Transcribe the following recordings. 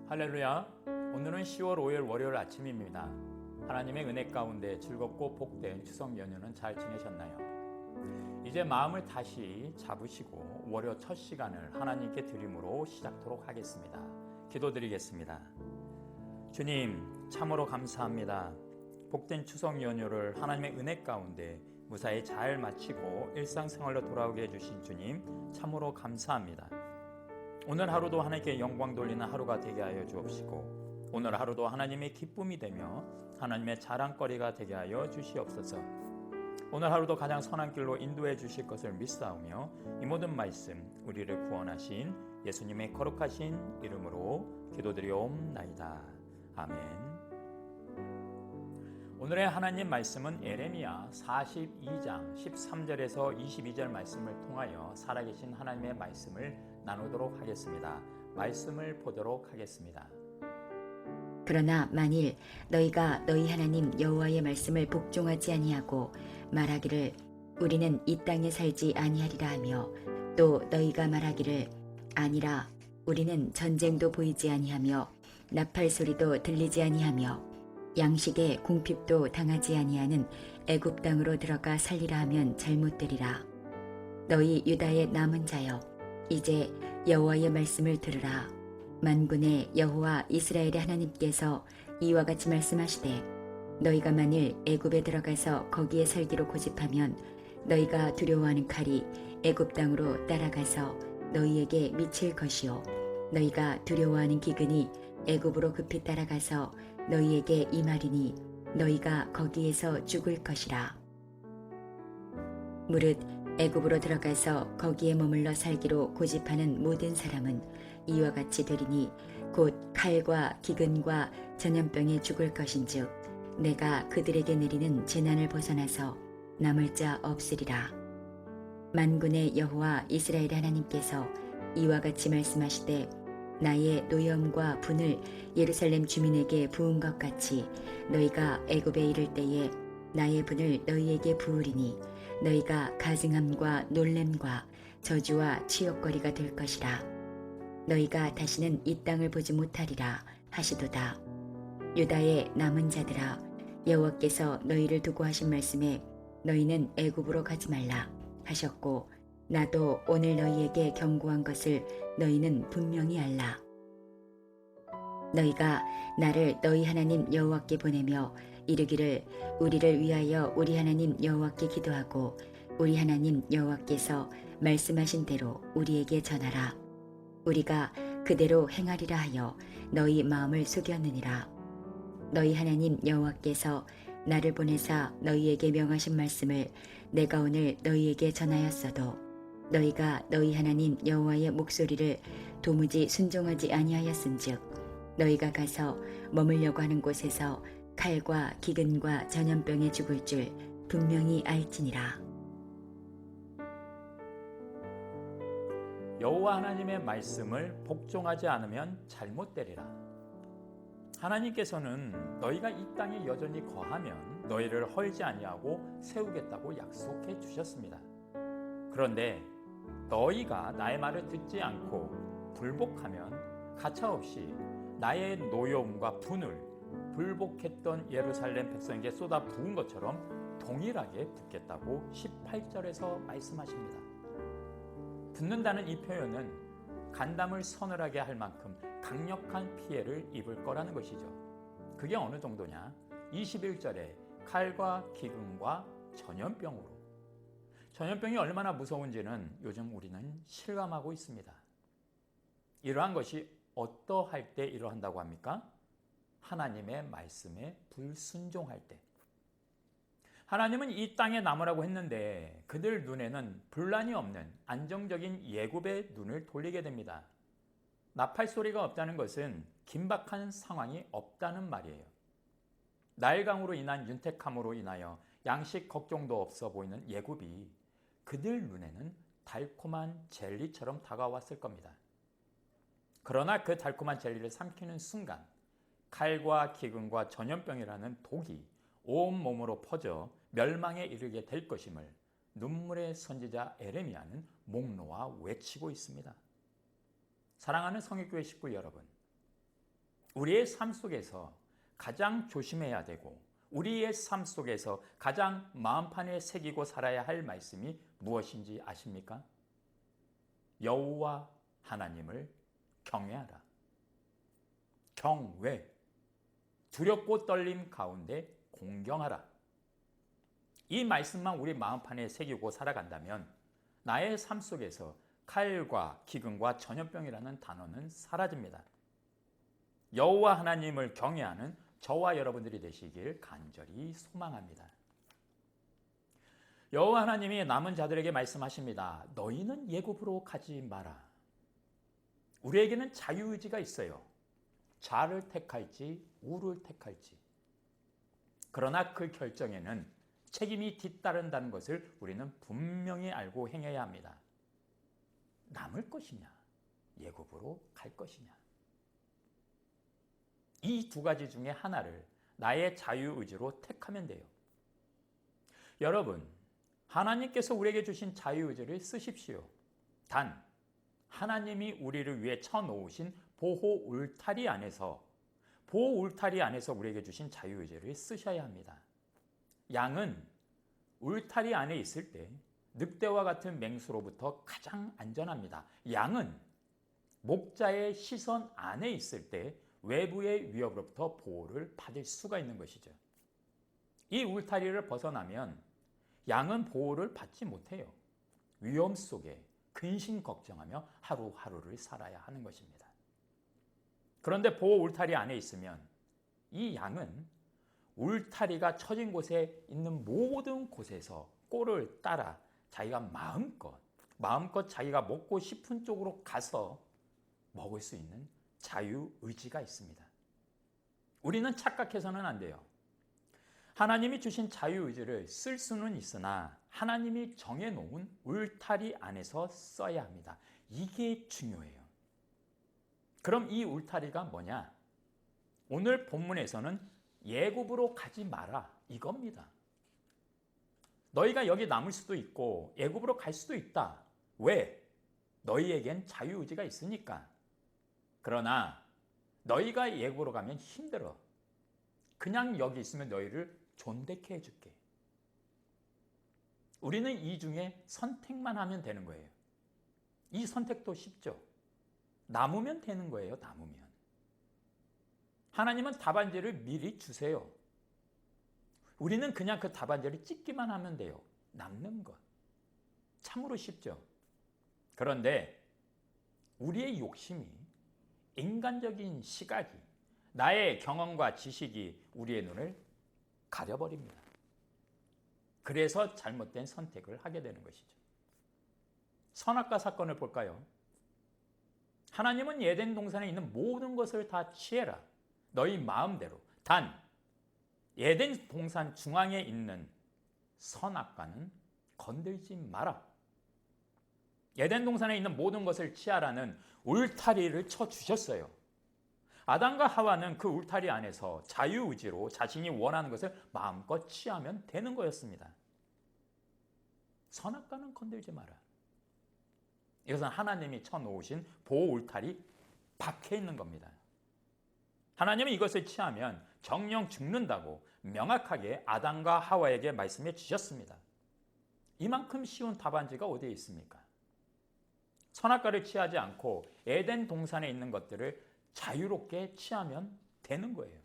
할렐루야. 오늘은 10월 5일 월요일 아침입니다. 하나님의 은혜 가운데 즐겁고 복된 추석 연휴는 잘 지내셨나요? 이제 마음을 다시 잡으시고 월요 첫 시간을 하나님께 드림으로 시작토록 하겠습니다. 기도드리겠습니다. 주님, 참으로 감사합니다. 복된 추석 연휴를 하나님의 은혜 가운데 무사히 잘 마치고 일상생활로 돌아오게 해주신 주님, 참으로 감사합니다. 오늘 하루도 하나님께 영광 돌리는 하루가 되게 하여 주옵시고, 오늘 하루도 하나님의 기쁨이 되며 하나님의 자랑거리가 되게 하여 주시옵소서. 오늘 하루도 가장 선한 길로 인도해 주실 것을 믿사오며 이 모든 말씀 우리를 구원하신 예수님의 거룩하신 이름으로 기도드리옵나이다. 아멘. 오늘의 하나님 말씀은 예레미야 42장 13절에서 22절 말씀을 통하여 살아계신 하나님의 말씀을 나누도록 하겠습니다. 말씀을 보도록 하겠습니다. 그러나 만일 너희가 너희 하나님 여호와의 말씀을 복종하지 아니하고 말하기를 우리는 이 땅에 살지 아니하리라 하며, 또 너희가 말하기를 아니라 우리는 전쟁도 보이지 아니하며 나팔 소리도 들리지 아니하며 양식의 궁핍도 당하지 아니하는 애굽 땅으로 들어가 살리라 하면 잘못되리라. 너희 유다의 남은 자여, 이제 여호와의 말씀을 들으라. 만군의 여호와 이스라엘의 하나님께서 이와 같이 말씀하시되, 너희가 만일 애굽에 들어가서 거기에 살기로 고집하면 너희가 두려워하는 칼이 애굽 땅으로 따라가서 너희에게 미칠 것이요, 너희가 두려워하는 기근이 애굽으로 급히 따라가서 너희에게 임하리니 너희가 거기에서 죽을 것이라. 무릇 애굽으로 들어가서 거기에 머물러 살기로 고집하는 모든 사람은 이와 같이 되리니 곧 칼과 기근과 전염병에 죽을 것인즉 내가 그들에게 내리는 재난을 벗어나서 남을 자 없으리라. 만군의 여호와 이스라엘의 하나님께서 이와 같이 말씀하시되, 나의 노염과 분을 예루살렘 주민에게 부은 것 같이 너희가 애굽에 이를 때에 나의 분을 너희에게 부으리니 너희가 가증함과 놀램과 저주와 치욕거리가 될 것이라. 너희가 다시는 이 땅을 보지 못하리라 하시도다. 유다의 남은 자들아, 여호와께서 너희를 두고 하신 말씀에 너희는 애굽으로 가지 말라 하셨고, 나도 오늘 너희에게 경고한 것을 너희는 분명히 알라. 너희가 나를 너희 하나님 여호와께 보내며 이르기를 우리를 위하여 우리 하나님 여호와께 기도하고 우리 하나님 여호와께서 말씀하신 대로 우리에게 전하라. 우리가 그대로 행하리라 하여 너희 마음을 속였느니라. 너희 하나님 여호와께서 나를 보내사 너희에게 명하신 말씀을 내가 오늘 너희에게 전하였어도 너희가 너희 하나님 여호와의 목소리를 도무지 순종하지 아니하였은즉 너희가 가서 머물려고 하는 곳에서 칼과 기근과 전염병에 죽을 줄 분명히 알지니라. 여호와 하나님의 말씀을 복종하지 않으면 잘못되리라. 하나님께서는 너희가 이 땅에 여전히 거하면 너희를 헐지 아니하고 세우겠다고 약속해 주셨습니다. 그런데 너희가 나의 말을 듣지 않고 불복하면 가차없이 나의 노여움과 분을 불복했던 예루살렘 백성에게 쏟아 부은 것처럼 동일하게 붓겠다고 18절에서 말씀하십니다. 붓는다는 이 표현은 간담을 서늘하게 할 만큼 강력한 피해를 입을 거라는 것이죠. 그게 어느 정도냐? 21절에 칼과 기근과 전염병으로. 전염병이 얼마나 무서운지는 요즘 우리는 실감하고 있습니다. 이러한 것이 어떠할 때 이러한다고 합니까? 하나님의 말씀에 불순종할 때. 하나님은 이 땅에 남으라고 했는데 그들 눈에는 분란이 없는 안정적인 예굽의 눈을 돌리게 됩니다. 나팔 소리가 없다는 것은 긴박한 상황이 없다는 말이에요. 나일강으로 인한 윤택함으로 인하여 양식 걱정도 없어 보이는 예굽이 그들 눈에는 달콤한 젤리처럼 다가왔을 겁니다. 그러나 그 달콤한 젤리를 삼키는 순간 칼과 기근과 전염병이라는 독이 온 몸으로 퍼져 멸망에 이르게 될 것임을 눈물의 선지자 에레미야는 목 놓아 외치고 있습니다. 사랑하는 성역교회 식구 여러분, 우리의 삶 속에서 가장 조심해야 되고 우리의 삶 속에서 가장 마음판에 새기고 살아야 할 말씀이 무엇인지 아십니까? 여호와 하나님을 경외하라. 경외, 두렵고 떨림 가운데 공경하라. 이 말씀만 우리 마음판에 새기고 살아간다면 나의 삶 속에서 칼과 기근과 전염병이라는 단어는 사라집니다. 여호와 하나님을 경외하는 저와 여러분들이 되시길 간절히 소망합니다. 여호와 하나님이 남은 자들에게 말씀하십니다. 너희는 예굽으로 가지 마라. 우리에게는 자유의지가 있어요. 좌를 택할지 우를 택할지. 그러나 그 결정에는 책임이 뒤따른다는 것을 우리는 분명히 알고 행해야 합니다. 남을 것이냐, 예굽으로 갈 것이냐. 이 두 가지 중에 하나를 나의 자유의지로 택하면 돼요. 여러분, 하나님께서 우리에게 주신 자유의지를 쓰십시오. 단, 하나님이 우리를 위해 쳐놓으신 보호 울타리 안에서 우리에게 주신 자유의지를 쓰셔야 합니다. 양은 울타리 안에 있을 때 늑대와 같은 맹수로부터 가장 안전합니다. 양은 목자의 시선 안에 있을 때 외부의 위협으로부터 보호를 받을 수가 있는 것이죠. 이 울타리를 벗어나면 양은 보호를 받지 못해요. 위험 속에 근심 걱정하며 하루하루를 살아야 하는 것입니다. 그런데 보호 울타리 안에 있으면 이 양은 울타리가 쳐진 곳에 있는 모든 곳에서 꼴을 따라 자기가 마음껏 자기가 먹고 싶은 쪽으로 가서 먹을 수 있는 자유의지가 있습니다. 우리는 착각해서는 안 돼요. 하나님이 주신 자유의지를 쓸 수는 있으나 하나님이 정해놓은 울타리 안에서 써야 합니다. 이게 중요해요. 그럼 이 울타리가 뭐냐? 오늘 본문에서는 예굽으로 가지 마라 이겁니다. 너희가 여기 남을 수도 있고 예굽으로 갈 수도 있다. 왜? 너희에겐 자유의지가 있으니까. 그러나 너희가 예굽으로 가면 힘들어. 그냥 여기 있으면 너희를 존대케 해줄게. 우리는 이 중에 선택만 하면 되는 거예요. 이 선택도 쉽죠. 남으면 되는 거예요. 남으면. 하나님은 답안지를 미리 주세요. 우리는 그냥 그 답안지를 찍기만 하면 돼요. 남는 것. 참으로 쉽죠. 그런데 우리의 욕심이, 인간적인 시각이, 나의 경험과 지식이 우리의 눈을 가려버립니다. 그래서 잘못된 선택을 하게 되는 것이죠. 선악과 사건을 볼까요? 하나님은 에덴 동산에 있는 모든 것을 다 취해라. 너희 마음대로. 단 에덴 동산 중앙에 있는 선악과는 건들지 마라. 에덴 동산에 있는 모든 것을 취하라는 울타리를 쳐주셨어요. 아담과 하와는 그 울타리 안에서 자유의지로 자신이 원하는 것을 마음껏 취하면 되는 거였습니다. 선악과는 건들지 마라. 이것은 하나님이 쳐놓으신 보호 울타리 밖에 있는 겁니다. 하나님은 이것을 취하면 정령 죽는다고 명확하게 아담과 하와에게 말씀해 주셨습니다. 이만큼 쉬운 답안지가 어디에 있습니까? 선악과를 취하지 않고 에덴 동산에 있는 것들을 자유롭게 취하면 되는 거예요.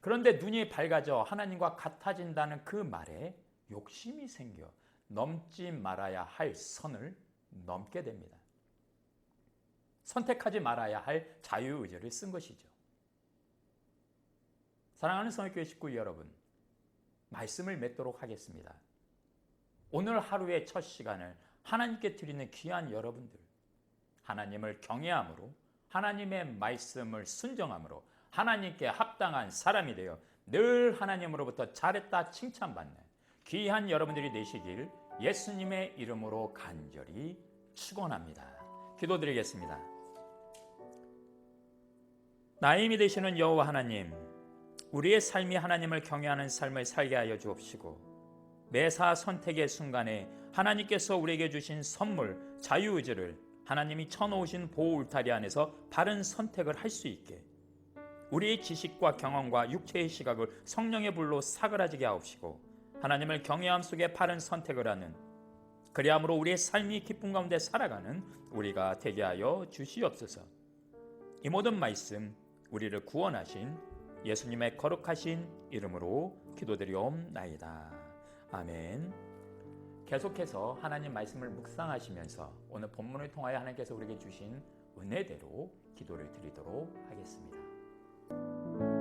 그런데 눈이 밝아져 하나님과 같아진다는 그 말에 욕심이 생겨 넘지 말아야 할 선을 넘게 됩니다. 선택하지 말아야 할 자유의지를 쓴 것이죠. 사랑하는 성역교회 식구 여러분, 말씀을 맺도록 하겠습니다. 오늘 하루의 첫 시간을 하나님께 드리는 귀한 여러분들, 하나님을 경외함으로, 하나님의 말씀을 순종함으로 하나님께 합당한 사람이 되어 늘 하나님으로부터 잘했다 칭찬받는 귀한 여러분들이 되시길 예수님의 이름으로 간절히 축원합니다. 기도드리겠습니다. 나의 힘이 되시는 여호와 하나님, 우리의 삶이 하나님을 경외하는 삶을 살게 하여 주옵시고 매사 선택의 순간에 하나님께서 우리에게 주신 선물 자유의지를 하나님이 쳐놓으신 보호 울타리 안에서 바른 선택을 할 수 있게 우리의 지식과 경험과 육체의 시각을 성령의 불로 사그라지게 하옵시고 하나님을 경외함 속에 바른 선택을 하는 그리함으로 우리의 삶이 기쁨 가운데 살아가는 우리가 되게 하여 주시옵소서. 이 모든 말씀 우리를 구원하신 예수님의 거룩하신 이름으로 기도드리옵나이다. 아멘. 계속해서 하나님 말씀을 묵상하시면서 오늘 본문을 통하여 하나님께서 우리에게 주신 은혜대로 기도를 드리도록 하겠습니다.